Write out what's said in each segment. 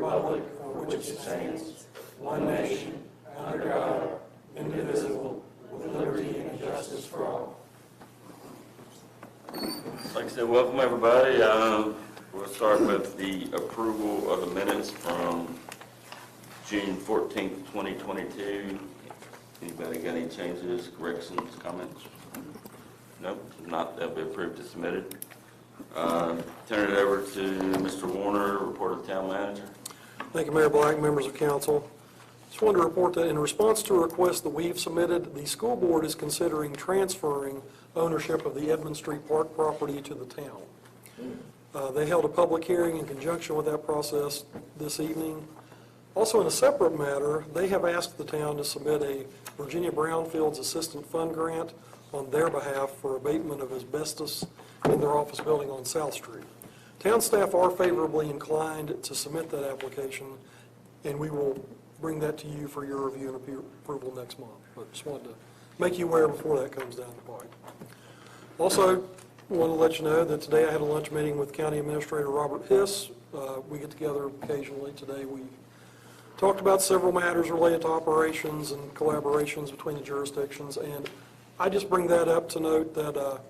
republic for which it stands, one nation, under God, indivisible, with liberty and justice for all. Like I said, welcome everybody. We'll start with the approval of the minutes from June 14th, 2022. Anybody got any changes, corrections, comments? Nope, if not, they'll be approved as submitted. Turn it over to Mr. Warner, report of the town manager. Thank you, Mayor Black, members of council. Just wanted to report that in response to a request that we've submitted, the school board is considering transferring ownership of the Edmond Street Park property to the town. They held a public hearing in conjunction with that process this evening. Also, in a separate matter, they have asked the town to submit a Virginia Brownfields Assistant Fund grant on their behalf for abatement of asbestos in their office building on South Street. Town staff are favorably inclined to submit that application, and we will bring that to you for your review and approval next month. But just wanted to make you aware before that comes down the pike. Also, want to let you know that today I had a lunch meeting with County Administrator Robert Hiss. We get together occasionally. Today we talked about several matters related to operations and collaborations between the jurisdictions, and I just bring that up to note that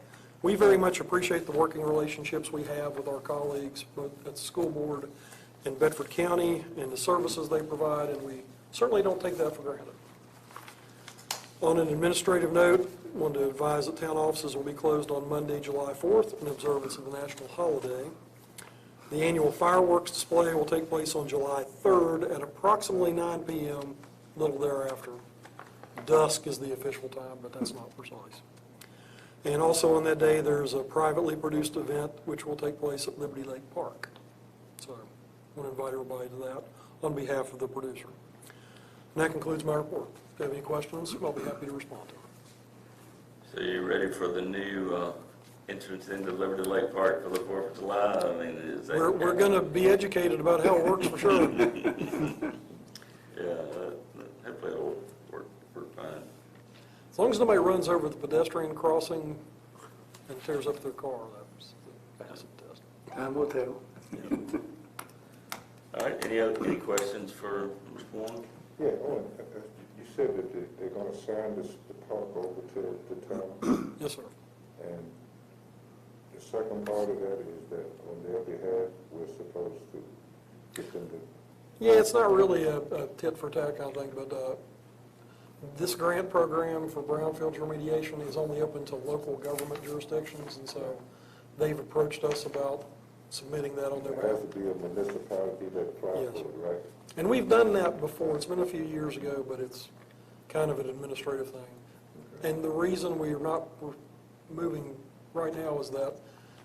we very much appreciate the working relationships we have with our colleagues both at the school board in Bedford County and the services they provide, and we certainly don't take that for granted. On an administrative note, I wanted to advise that town offices will be closed on Monday, July 4th in observance of the national holiday. The annual fireworks display will take place on July 3rd at approximately 9 p.m., a little thereafter. Dusk is the official time, but that's not precise. And also on that day, there's a privately produced event which will take place at Liberty Lake Park. So I want to invite everybody to that on behalf of the producer. And that concludes my report. If you have any questions, I'll be happy to respond to them. So you ready for the new entrance into Liberty Lake Park for the 4th of July? I mean, is that We're going to be educated about how it works for sure. Yeah, hopefully it'll work fine. As long as nobody runs over the pedestrian crossing and tears up their car, that's the acid test. Time will tell. All right, any questions for Mr. Warren? Yeah, you said that they're going to sign the park over to the town, Yes, sir. and the second part of that is that on their behalf, we're supposed to get them to... Yeah, it's not really a tit for tat kind of thing, but this grant program for brownfields remediation is only open to local government jurisdictions, and so they've approached us about submitting that on their It behalf. has to be a municipality that applies Yes. for it, right? And we've done that before. It's been a few years ago, but it's kind of an administrative thing. And the reason we're moving right now is that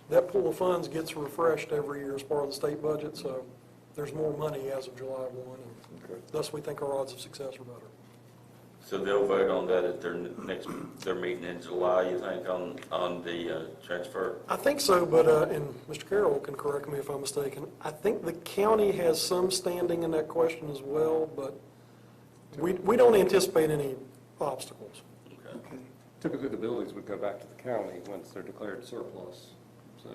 that pool of funds gets refreshed every year as part of the state budget, so there's more money as of July 1, and thus we think our odds of success are better. So they'll vote on that at their meeting in July, you think, on the transfer? I think so, but, and Mr. Carroll can correct me if I'm mistaken, I think the county has some standing in that question as well, but we don't anticipate any obstacles. Okay. Typically, the buildings would go back to the county once they're declared surplus, so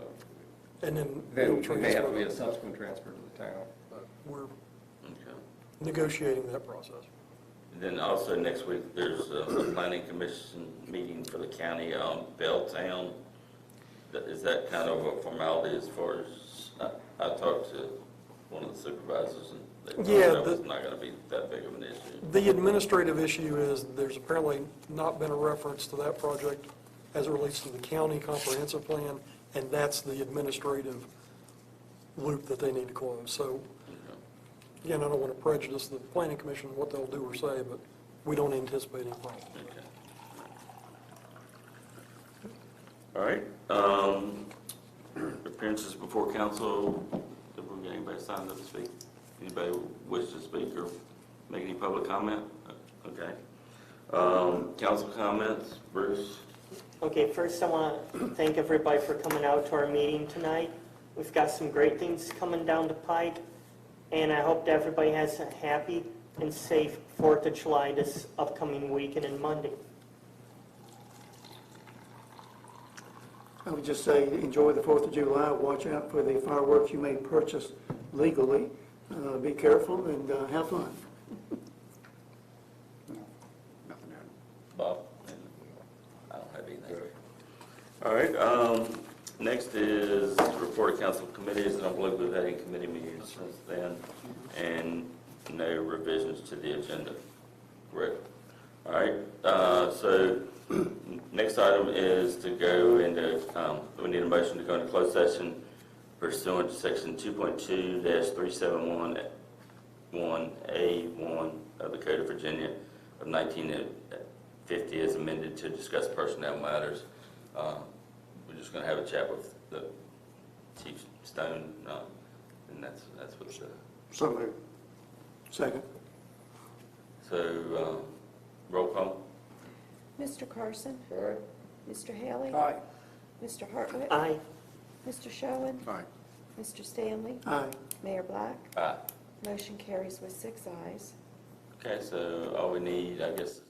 And then then it'll it may have to be a transfer. subsequent transfer to the town. But we're Okay. negotiating that process. And then also next week, there's a planning commission meeting for the county on Belltown. Is that kind of a formality as far as, I talked to one of the supervisors and they told me Yeah, that was not going to be that big of an issue. The administrative issue is there's apparently not been a reference to that project as it relates to the county comprehensive plan, and that's the administrative loop that they need to close. So, again, I don't want to prejudice the planning commission, what they'll do or say, but we don't anticipate any problem. Okay. All right. Appearances before council. Did we get anybody signed up to speak? Anybody wish to speak or make any public comment? Okay. Council comments, Bruce? Okay, first I want to thank everybody for coming out to our meeting tonight. We've got some great things coming down the pike, and I hope that everybody has a happy and safe 4th of July this upcoming weekend and Monday. I would just say, enjoy the 4th of July. Watch out for the fireworks you may purchase legally Be careful and have fun. Nothing there. Bob? I don't have anything. All right, next is report of council committees, and I believe we've had any committee meetings since then, and no revisions to the agenda. Correct. All right, so next item is to go into, we need a motion to go into closed session pursuant to section 2.2-371A1 of the Code of Virginia of 1950 as amended to discuss personnel matters. We're just going to have a chat with the Chief Stone, and that's what's So moved. Second. so roll call. Mr. Carson? Aye. Mr. Haley? Aye. Mr. Hartwick? Aye. Mr. Schoen? Aye. Mr. Stanley? Aye. Mayor Black? Aye. Motion carries with 6 ayes. Okay, so all we need, I guess,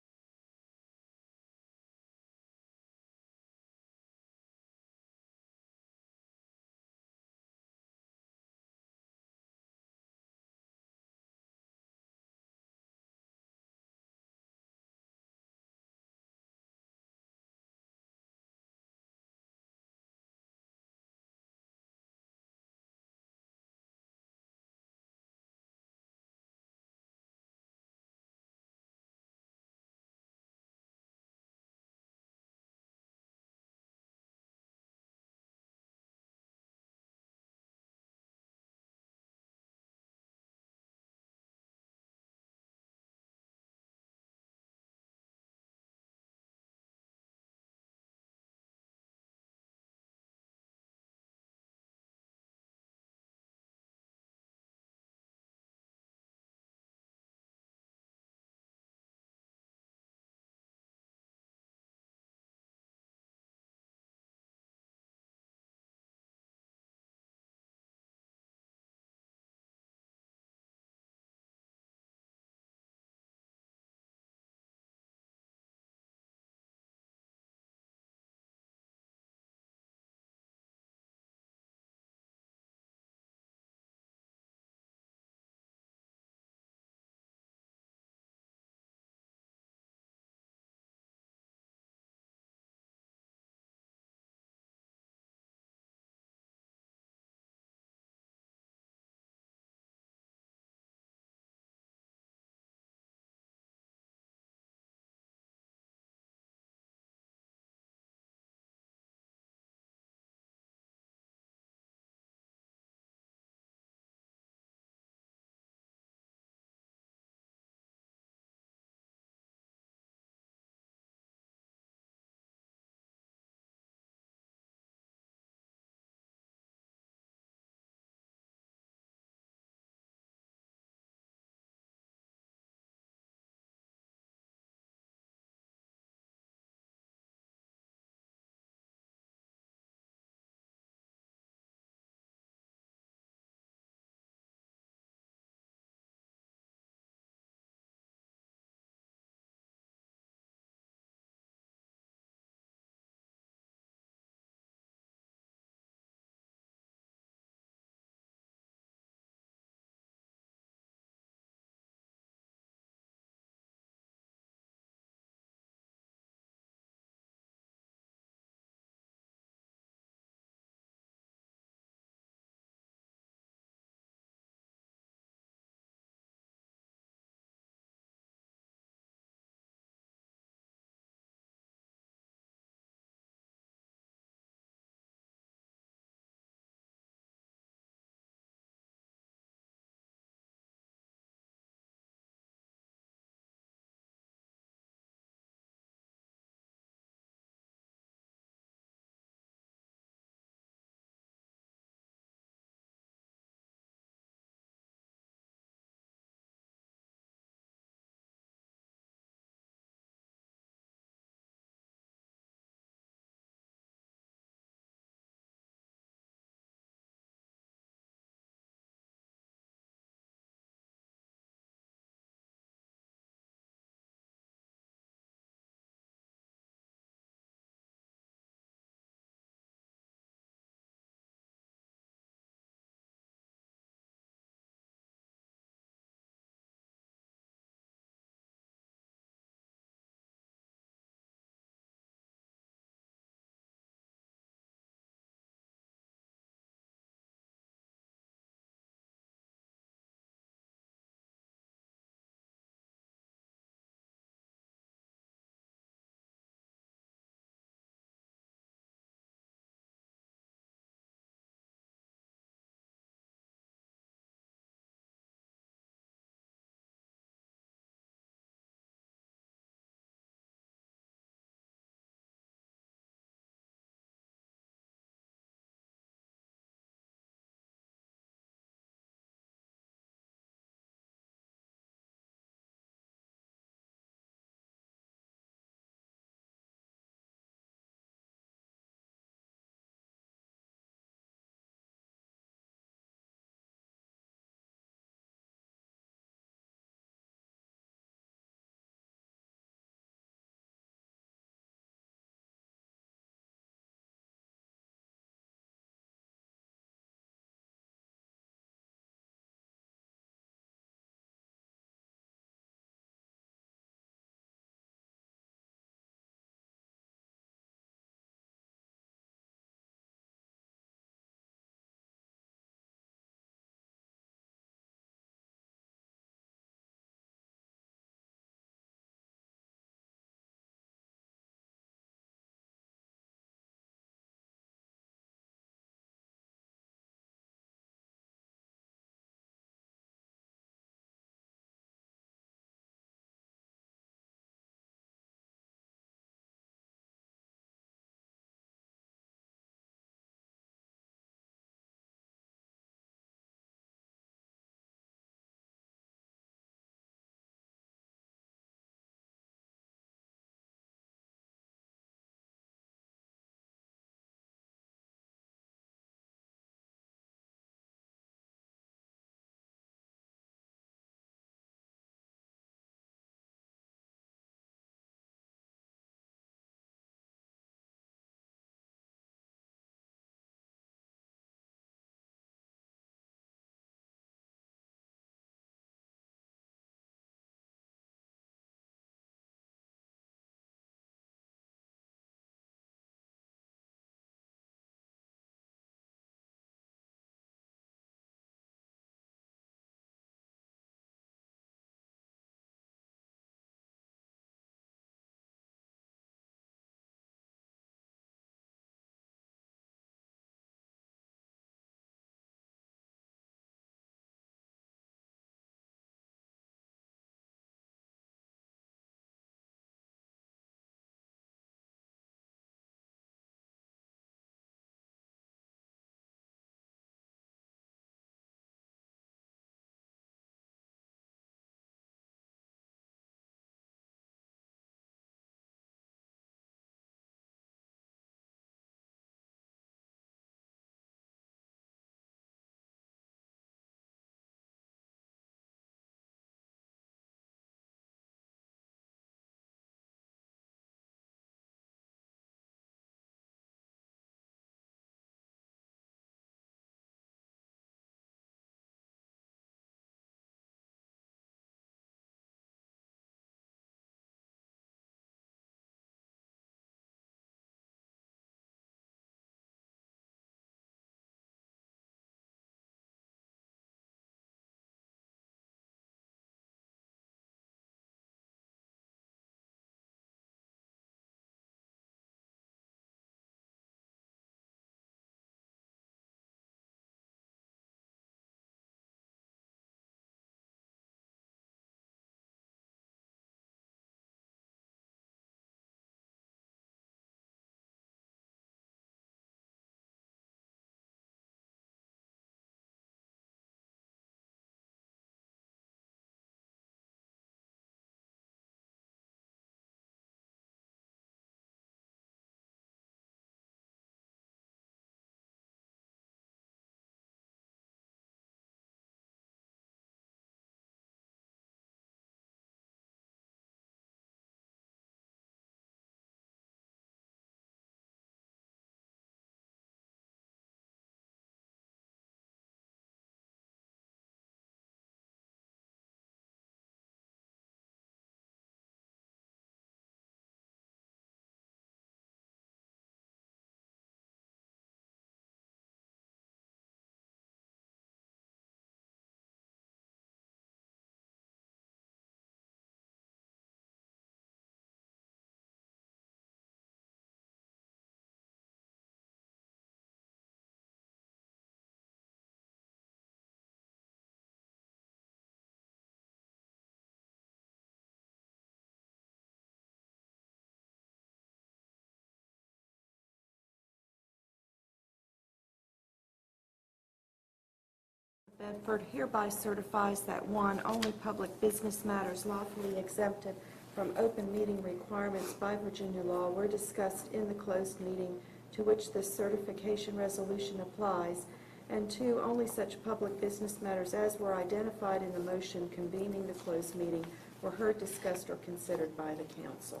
Bedford hereby certifies that one, only public business matters lawfully exempted from open meeting requirements by Virginia law were discussed in the closed meeting to which this certification resolution applies, and two, only such public business matters as were identified in the motion convening the closed meeting were heard, discussed, or considered by the council.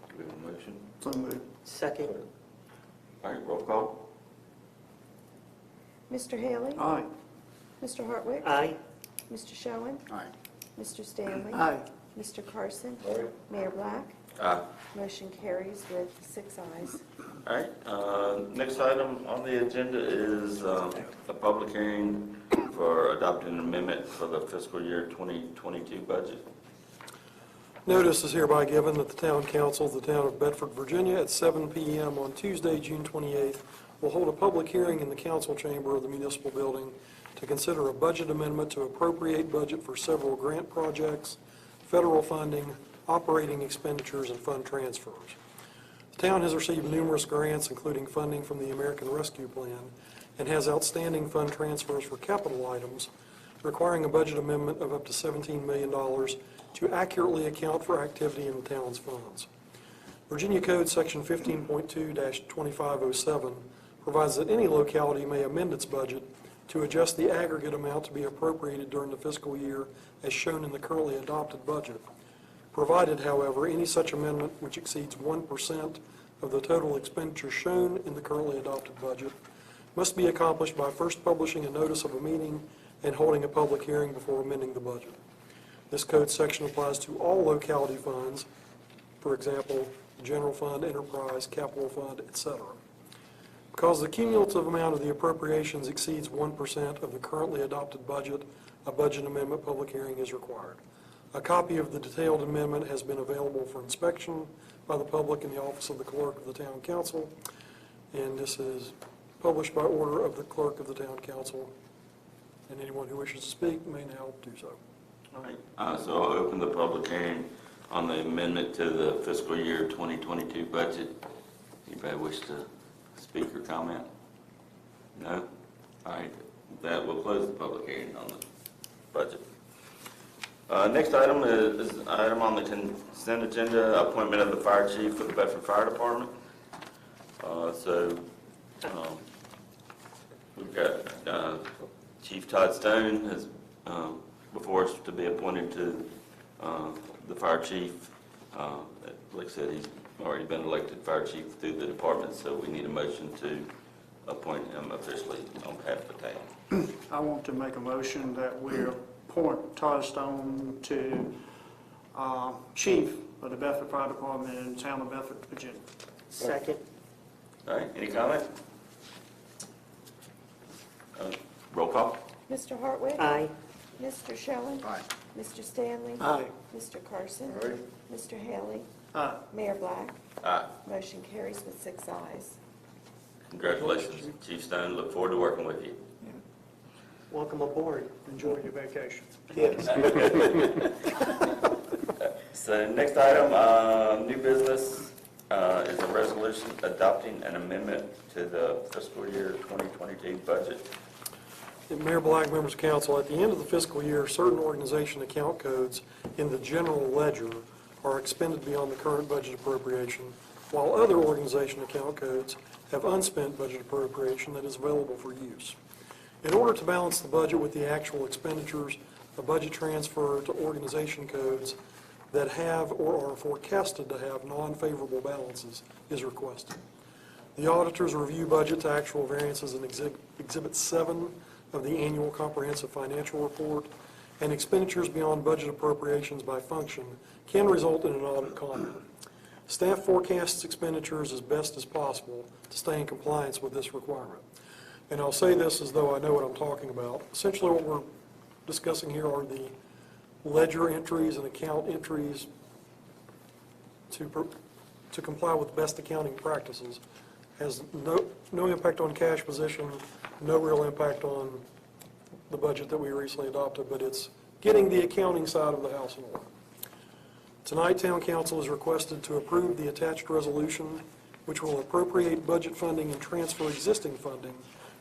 Do we have a motion? So moved. Second. All right, roll call. Mr. Haley? Aye. Mr. Hartwick? Aye. Mr. Schoen? Aye. Mr. Stanley? Aye. Mr. Carson? Aye. Mayor Black? Aye. Motion carries with 6 ayes. All right, next item on the agenda is a public hearing for adopting an amendment for the fiscal year 2022 budget. Notice is hereby given that the Town Council of the Town of Bedford, Virginia, at 7 p.m. on Tuesday, June 28th, will hold a public hearing in the council chamber of the municipal building to consider a budget amendment to appropriate budget for several grant projects, federal funding, operating expenditures, and fund transfers. The town has received numerous grants, including funding from the American Rescue Plan, and has outstanding fund transfers for capital items, requiring a budget amendment of up to $17 million to accurately account for activity in the town's funds. Virginia Code Section 15.2-2507 provides that any locality may amend its budget to adjust the aggregate amount to be appropriated during the fiscal year as shown in the currently adopted budget, provided, however, any such amendment which exceeds 1% of the total expenditure shown in the currently adopted budget must be accomplished by first publishing a notice of a meeting and holding a public hearing before amending the budget. This code section applies to all locality funds, for example, general fund, enterprise, capital fund, etc. Because the cumulative amount of the appropriations exceeds 1% of the currently adopted budget, a budget amendment public hearing is required. A copy of the detailed amendment has been available for inspection by the public in the office of the clerk of the town council, and this is published by order of the clerk of the town council, and anyone who wishes to speak may now do so. All right, so I'll open the public hearing on the amendment to the fiscal year 2022 budget. Anybody wish to speak or comment? No? All right, with that, we'll close the public hearing on the budget. Next item is an item on the consent agenda, appointment of the fire chief for the Bedford Fire Department. We've got Chief Todd Stone has before us to be appointed to the fire chief. Like I said, he's already been elected fire chief through the department, so we need a motion to appoint him officially on behalf of the town. I want to make a motion that we appoint Todd Stone to chief of the Bedford Fire Department in the town of Bedford, Virginia. Second. All right, any comment? Roll call. Mr. Hartwick? Aye. Mr. Schoen? Aye. Mr. Stanley? Aye. Mr. Carson? Aye. Mr. Haley? Aye. Mayor Black? Aye. Motion carries with 6 ayes. Congratulations, Chief Stone. Look forward to working with you. Welcome aboard. Enjoy your vacation. Yes. So next item, new business, is a resolution adopting an amendment to the fiscal year 2022 budget. Mayor Black, members of council, at the end of the fiscal year, certain organization account codes in the general ledger are expended beyond the current budget appropriation, while other organization account codes have unspent budget appropriation that is available for use. In order to balance the budget with the actual expenditures, a budget transfer to organization codes that have or are forecasted to have non-favorable balances is requested. The auditors review budget to actual variances in Exhibit 7 of the annual comprehensive financial report, and expenditures beyond budget appropriations by function can result in an audit comment. Staff forecasts expenditures as best as possible to stay in compliance with this requirement. And I'll say this as though I know what I'm talking about. Essentially what we're discussing here are the ledger entries and account entries to comply with best accounting practices. Has no impact on cash position, no real impact on the budget that we recently adopted, but it's getting the accounting side of the house in order. Tonight, Town Council is requested to approve the attached resolution, which will appropriate budget funding and transfer existing funding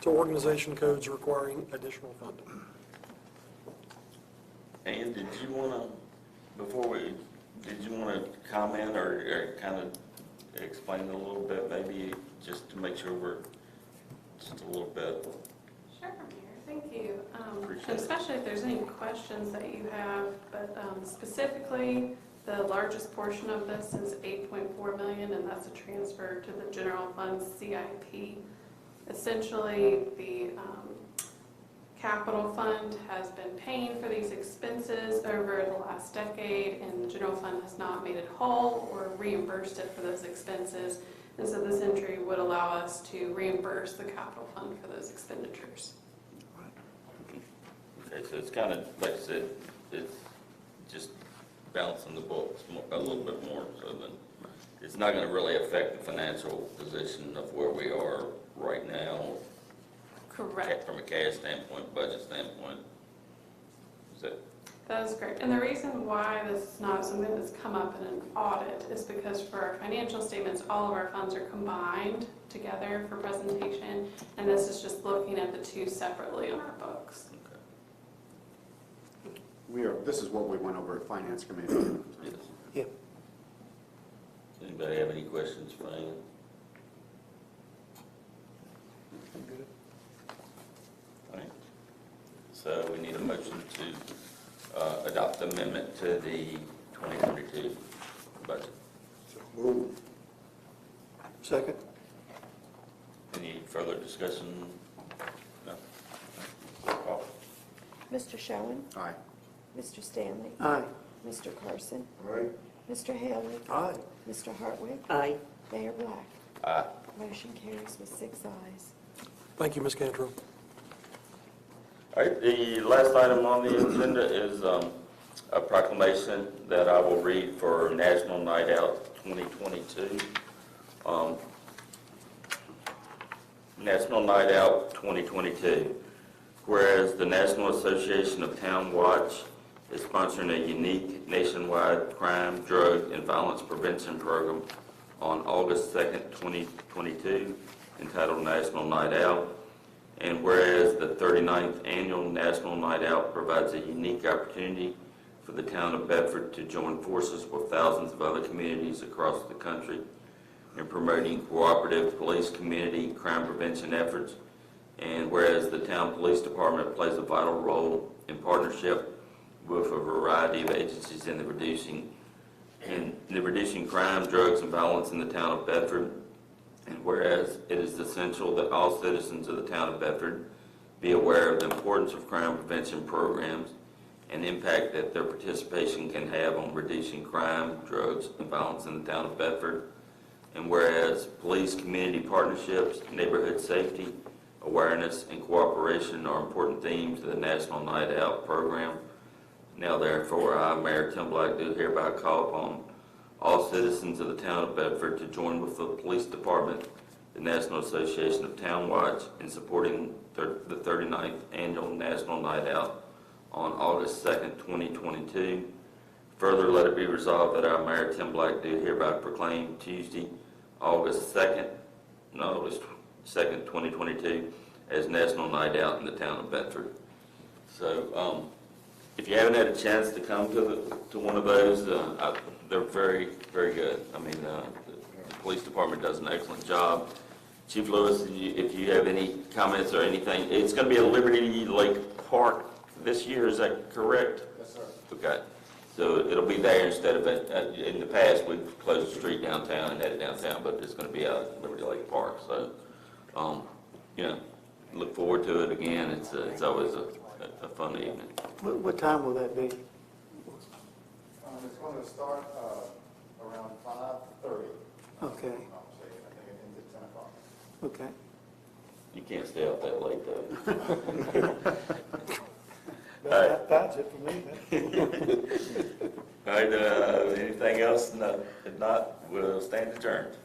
to organization codes requiring additional funding. And did you want to, did you want to comment or kind of explain it a little bit, maybe just to make sure we're just a little bit? Sure, Mayor, thank you. Appreciate And it. especially if there's any questions that you have, but specifically, the largest portion of this is 8.4 million, and that's a transfer to the general fund CIP. Essentially, the capital fund has been paying for these expenses over the last decade, and the general fund has not made it whole or reimbursed it for those expenses. And so this entry would allow us to reimburse the capital fund for those expenditures. Okay, so it's kind of, like I said, it's just balancing the books a little bit more, so that it's not going to really affect the financial position of where we are right now. Correct. From a cash standpoint, budget standpoint. Is that? That is correct. And the reason why this is not something that's come up in an audit is because for our financial statements, all of our funds are combined together for presentation, and this is just looking at the two separately on our books. This is what we went over at Finance Committee. Yes. Yep. Anybody have any questions for Ann? All right. So we need a motion to adopt the amendment to the 2022 budget. Move. Second. Any further discussion? No? Call. Mr. Schoen, Aye. Mr. Stanley, Aye. Mr. Carson, Right? Mr. Haley, Aye. Mr. Hartwick, Aye. Mayor Black. Aye. Motion carries with 6 ayes. Thank you, Ms. Cantrell. All right, the last item on the agenda is a proclamation that I will read for National Night Out 2022. National Night Out 2022. Whereas the National Association of Town Watch is sponsoring a unique nationwide crime, drug, and violence prevention program on August 2nd, 2022, entitled National Night Out. And whereas the 39th Annual National Night Out provides a unique opportunity for the town of Bedford to join forces with thousands of other communities across the country in promoting cooperative police community crime prevention efforts. And whereas the town police department plays a vital role in partnership with a variety of agencies in reducing crime, drugs, and violence in the town of Bedford. And whereas it is essential that all citizens of the town of Bedford be aware of the importance of crime prevention programs and impact that their participation can have on reducing crime, drugs, and violence in the town of Bedford. And whereas police community partnerships, neighborhood safety, awareness, and cooperation are important themes of the National Night Out program. Now therefore, I, Mayor Tim Black, do hereby call upon all citizens of the town of Bedford to join with the police department, the National Association of Town Watch, in supporting the 39th Annual National Night Out on August 2nd, 2022. Further, let it be resolved that I, Mayor Tim Black, do hereby proclaim Tuesday, August 2nd, 2022, as National Night Out in the town of Bedford. So, if you haven't had a chance to come to one of those, they're very, very good. I mean, the police department does an excellent job. Chief Lewis, if you have any comments or anything, it's going to be at Liberty Lake Park this year, is that correct? Yes, sir. Okay. So it'll be there instead of, in the past, we've closed the street downtown and headed downtown, but it's going to be out at Liberty Lake Park. So, look forward to it again. It's always a fun evening. What time will that be? It's going to start around 5:30. Okay, I think it ends at 10 o'clock. okay. You can't stay out that late, though. That's it for me. All right, anything else? No, if not, we'll stand adjourned.